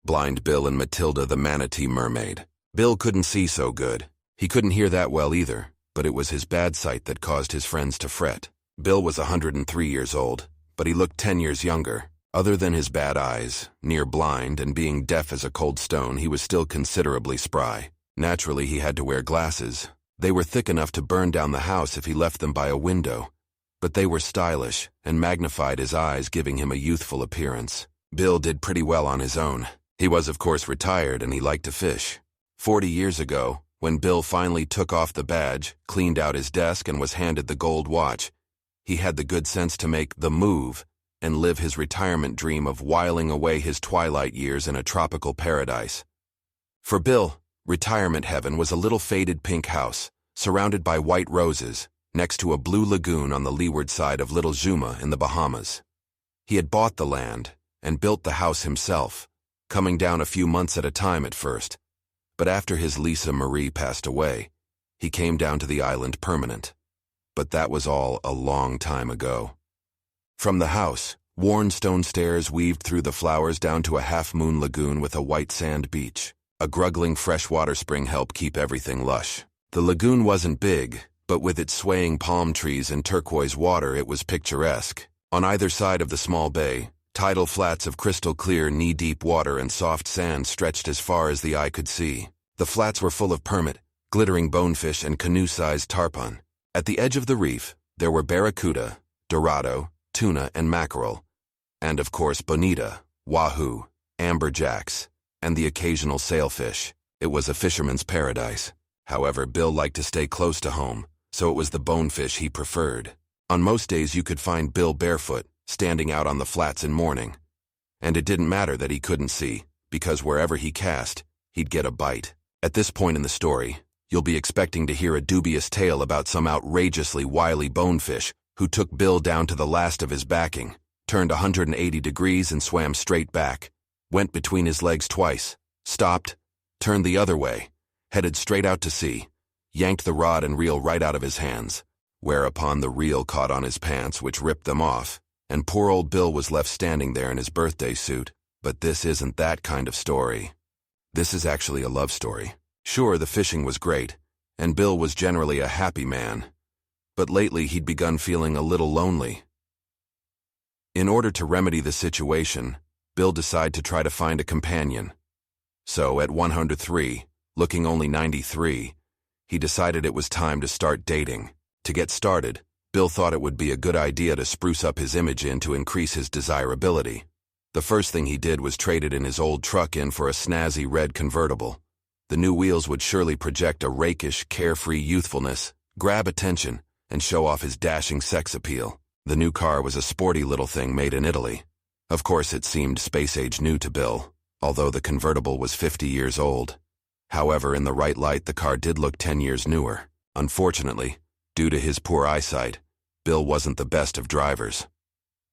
Blind Bill and Matilda the Manatee Mermaid. Bill couldn't see so good. He couldn't hear that well either, but it was his bad sight that caused his friends to fret. Bill was 103 years old, but he looked 10 years younger. Other than his bad eyes, near blind, and being deaf as a cold stone, he was still considerably spry. Naturally, he had to wear glasses. They were thick enough to burn down the house if he left them by a window, but they were stylish and magnified his eyes, giving him a youthful appearance. Bill did pretty well on his own. He was, of course, retired and he liked to fish. 40 years ago, when Bill finally took off the badge, cleaned out his desk, and was handed the gold watch, he had the good sense to make the move and live his retirement dream of whiling away his twilight years in a tropical paradise. For Bill, retirement heaven was a little faded pink house, surrounded by white roses, next to a blue lagoon on the leeward side of Little Zuma in the Bahamas. He had bought the land and built the house himself, coming down a few months at a time at first, but after his Lisa Marie passed away, he came down to the island permanent. But that was all a long time ago. From the house, worn stone stairs weaved through the flowers down to a half-moon lagoon with a white sand beach. A gruggling freshwater spring helped keep everything lush. The lagoon wasn't big, but with its swaying palm trees and turquoise water, it was picturesque. On either side of the small bay, tidal flats of crystal-clear, knee-deep water and soft sand stretched as far as the eye could see. The flats were full of permit, glittering bonefish, and canoe-sized tarpon. At the edge of the reef, there were barracuda, dorado, tuna, and mackerel, and of course bonita, wahoo, amberjacks, and the occasional sailfish. It was a fisherman's paradise. However, Bill liked to stay close to home, so it was the bonefish he preferred. On most days you could find Bill barefoot, standing out on the flats in morning. And it didn't matter that he couldn't see, because wherever he cast, he'd get a bite. At this point in the story, you'll be expecting to hear a dubious tale about some outrageously wily bonefish who took Bill down to the last of his backing, turned 180 degrees and swam straight back, went between his legs twice, stopped, turned the other way, headed straight out to sea, yanked the rod and reel right out of his hands, whereupon the reel caught on his pants, which ripped them off, and poor old Bill was left standing there in his birthday suit. But this isn't that kind of story. This is actually a love story. Sure, the fishing was great, and Bill was generally a happy man, but lately he'd begun feeling a little lonely. In order to remedy the situation, Bill decided to try to find a companion. So, at 103, looking only 93, he decided it was time to start dating. To get started, Bill thought it would be a good idea to spruce up his image to increase his desirability. The first thing he did was traded in his old truck in for a snazzy red convertible. The new wheels would surely project a rakish, carefree youthfulness, grab attention, and show off his dashing sex appeal. The new car was a sporty little thing made in Italy. Of course, it seemed space-age new to Bill, although the convertible was 50 years old. However, in the right light, the car did look 10 years newer. Unfortunately, due to his poor eyesight, Bill wasn't the best of drivers.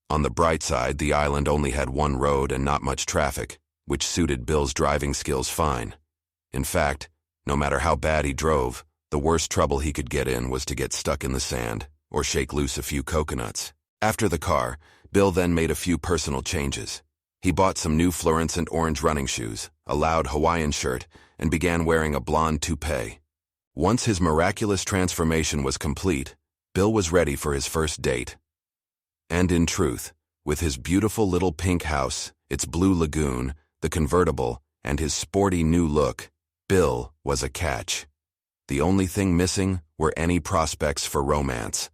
On the bright side, the island only had one road and not much traffic, which suited Bill's driving skills fine. In fact, no matter how bad he drove, the worst trouble he could get in was to get stuck in the sand or shake loose a few coconuts. After the car, Bill then made a few personal changes. He bought some new fluorescent orange running shoes, a loud Hawaiian shirt, and began wearing a blonde toupee. Once his miraculous transformation was complete, Bill was ready for his first date. And in truth, with his beautiful little pink house, its blue lagoon, the convertible, and his sporty new look, Bill was a catch. The only thing missing were any prospects for romance.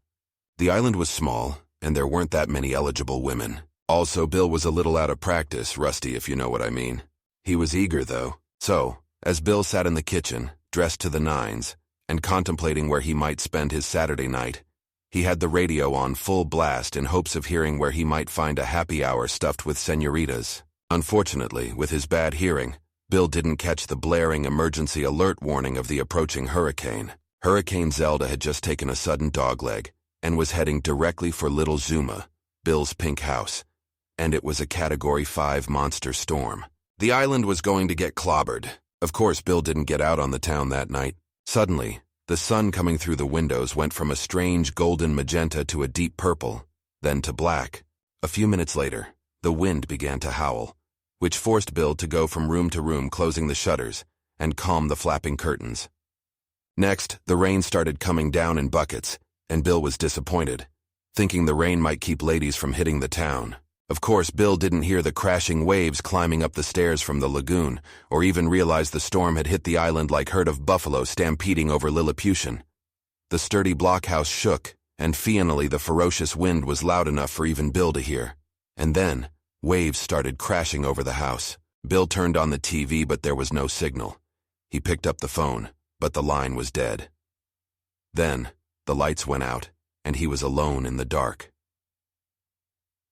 The island was small, and there weren't that many eligible women. Also, Bill was a little out of practice, rusty if you know what I mean. He was eager, though. So, as Bill sat in the kitchen, dressed to the nines, and contemplating where he might spend his Saturday night, he had the radio on full blast in hopes of hearing where he might find a happy hour stuffed with senoritas. Unfortunately, with his bad hearing, Bill didn't catch the blaring emergency alert warning of the approaching hurricane. Hurricane Zelda had just taken a sudden dogleg and was heading directly for Little Zuma, Bill's pink house, and it was a Category 5 monster storm. The island was going to get clobbered. Of course, Bill didn't get out on the town that night. Suddenly, the sun coming through the windows went from a strange golden magenta to a deep purple, then to black. A few minutes later, the wind began to howl, which forced Bill to go from room to room closing the shutters and calm the flapping curtains. Next, the rain started coming down in buckets, and Bill was disappointed, thinking the rain might keep ladies from hitting the town. Of course, Bill didn't hear the crashing waves climbing up the stairs from the lagoon, or even realize the storm had hit the island like herd of buffalo stampeding over Lilliputian. The sturdy blockhouse shook, and finally the ferocious wind was loud enough for even Bill to hear. And then, waves started crashing over the house. Bill turned on the TV, but there was no signal. He picked up the phone, but the line was dead. Then, the lights went out, and he was alone in the dark.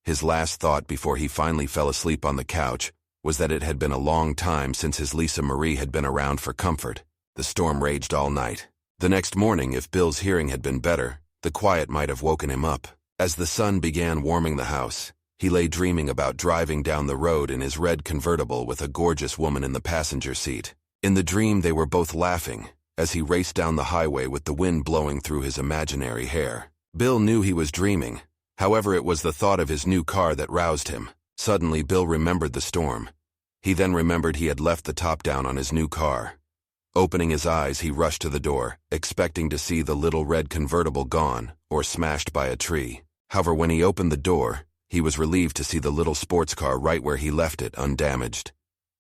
His last thought before he finally fell asleep on the couch was that it had been a long time since his Lisa Marie had been around for comfort. The storm raged all night. The next morning, if Bill's hearing had been better, the quiet might have woken him up. As the sun began warming the house, he lay dreaming about driving down the road in his red convertible with a gorgeous woman in the passenger seat. In the dream, they were both laughing as he raced down the highway with the wind blowing through his imaginary hair. Bill knew he was dreaming. However, it was the thought of his new car that roused him. Suddenly, Bill remembered the storm. He then remembered he had left the top down on his new car. Opening his eyes, he rushed to the door, expecting to see the little red convertible gone or smashed by a tree. However, when he opened the door, he was relieved to see the little sports car right where he left it, undamaged.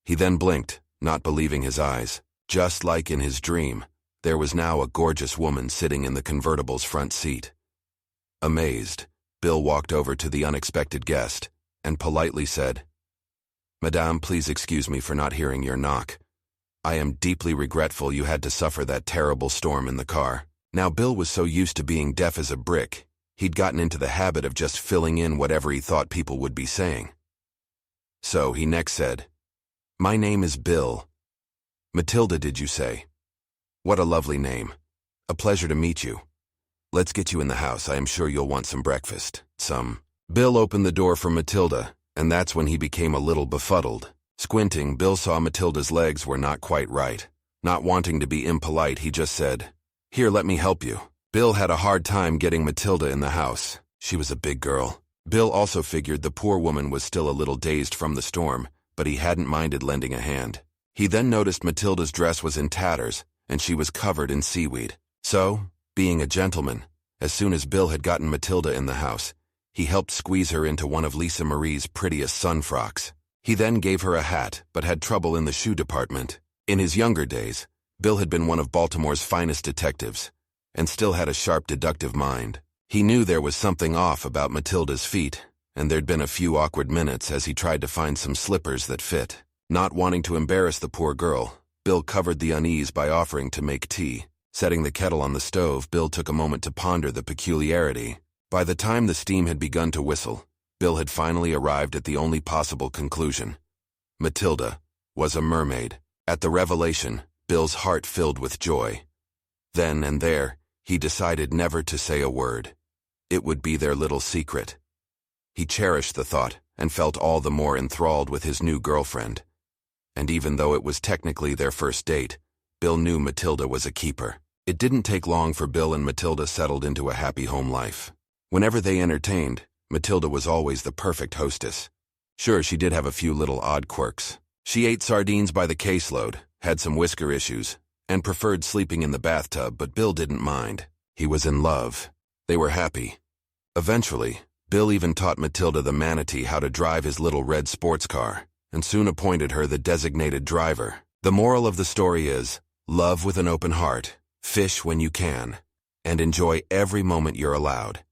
He then blinked, not believing his eyes. Just like in his dream, there was now a gorgeous woman sitting in the convertible's front seat. Amazed, Bill walked over to the unexpected guest and politely said, "Madame, please excuse me for not hearing your knock. I am deeply regretful you had to suffer that terrible storm in the car." Now, Bill was so used to being deaf as a brick, he'd gotten into the habit of just filling in whatever he thought people would be saying. So he next said, "My name is Bill. Matilda, did you say? What a lovely name. A pleasure to meet you. Let's get you in the house. I am sure you'll want some breakfast. Bill opened the door for Matilda, and that's when he became a little befuddled. Squinting, Bill saw Matilda's legs were not quite right. Not wanting to be impolite, he just said, "Here, let me help you." Bill had a hard time getting Matilda in the house. She was a big girl. Bill also figured the poor woman was still a little dazed from the storm, but he hadn't minded lending a hand. He then noticed Matilda's dress was in tatters, and she was covered in seaweed. So, being a gentleman, as soon as Bill had gotten Matilda in the house, he helped squeeze her into one of Lisa Marie's prettiest sun frocks. He then gave her a hat, but had trouble in the shoe department. In his younger days, Bill had been one of Baltimore's finest detectives, and still had a sharp deductive mind. He knew there was something off about Matilda's feet, and there'd been a few awkward minutes as he tried to find some slippers that fit. Not wanting to embarrass the poor girl, Bill covered the unease by offering to make tea. Setting the kettle on the stove, Bill took a moment to ponder the peculiarity. By the time the steam had begun to whistle, Bill had finally arrived at the only possible conclusion. Matilda was a mermaid. At the revelation, Bill's heart filled with joy. Then and there, he decided never to say a word. It would be their little secret. He cherished the thought and felt all the more enthralled with his new girlfriend. And even though it was technically their first date, Bill knew Matilda was a keeper. It didn't take long for Bill and Matilda settled into a happy home life. Whenever they entertained, Matilda was always the perfect hostess. Sure, she did have a few little odd quirks. She ate sardines by the caseload, had some whisker issues, and preferred sleeping in the bathtub, but Bill didn't mind. He was in love. They were happy. Eventually, Bill even taught Matilda the Manatee how to drive his little red sports car, and soon appointed her the designated driver. The moral of the story is, love with an open heart, fish when you can, and enjoy every moment you're allowed.